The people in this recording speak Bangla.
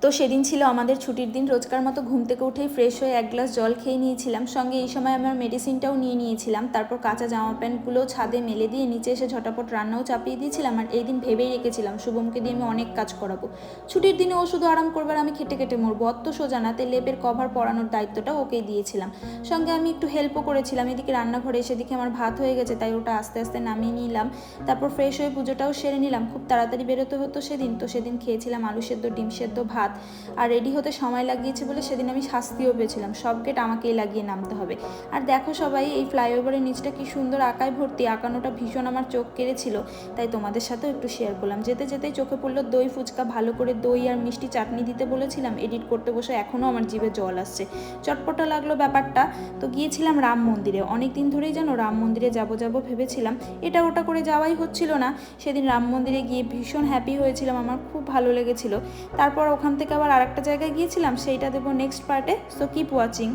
তো সেদিন ছিল আমাদের ছুটির দিন। রোজকার মতো ঘুম থেকে উঠেই ফ্রেশ হয়ে এক গ্লাস জল খেয়ে নিয়েছিলাম, সঙ্গে এই সময় আমার মেডিসিনটাও নিয়ে নিয়েছিলাম। তারপর কাঁচা জামা প্যান্টগুলো ছাদে মেলে দিয়ে নিচে এসে ঝটাপট রান্নাও চাপিয়ে দিয়েছিলাম। আর এই দিন ভেবেই রেখেছিলাম শুভমকে দিয়ে আমি অনেক কাজ করাবো। ছুটির দিনে ও শুধু আরাম করবার, আমি খেটে খেটে মরবো। অত সোজা না, তাই লেপের কভার পরানোর দায়িত্বটা ওকেই দিয়েছিলাম। সঙ্গে আমি একটু হেল্পও করেছিলাম। এদিকে রান্নাঘরে এসে দেখি আমার ভাত হয়ে গেছে, তাই ওটা আস্তে আস্তে নামিয়ে নিলাম। তারপর ফ্রেশ হয়ে পুজোটাও সেরে নিলাম। খুব তাড়াতাড়ি বেরোতে হতো সেদিন, তো সেদিন খেয়েছিলাম আলু সেদ্ধ, ডিম সেদ্ধ, ভাত। আর রেডি হতে সময় লাগিয়েছে বলে সেদিন আমি শাস্তিও পেয়েছিলাম, সব গেট আমাকেই লাগিয়ে নামতে হবে। আর দেখো সবাই, এই ফ্লাইওভারের নিচটা কি সুন্দর আঁকায় ভর্তি। আঁকানোটা ভীষণ আমার চোখ কেড়েছিল, তাই তোমাদের সাথেও একটু শেয়ার করলাম। যেতে যেতেই চোখে পড়লো দই ফুচকা। ভালো করে দই আর মিষ্টি চাটনি দিতে বলেছিলাম, এডিট করতে বসে এখনও আমার জিভে জল আসছে। চটপটা লাগলো ব্যাপারটা। তো গিয়েছিলাম রাম মন্দিরে। অনেক দিন ধরেই যেন রাম মন্দিরে যাব ভেবেছিলাম, এটা ওটা করে যাওয়াই হচ্ছিল না। সেদিন রাম মন্দিরে গিয়ে ভীষণ হ্যাপি হয়েছিলাম, আমার খুব ভালো লেগেছিল। তারপর ওখান থেকে আবার আরেকটা জায়গায় গিয়েছিলাম, সেইটা দেবো নেক্সট পার্টে। So keep watching.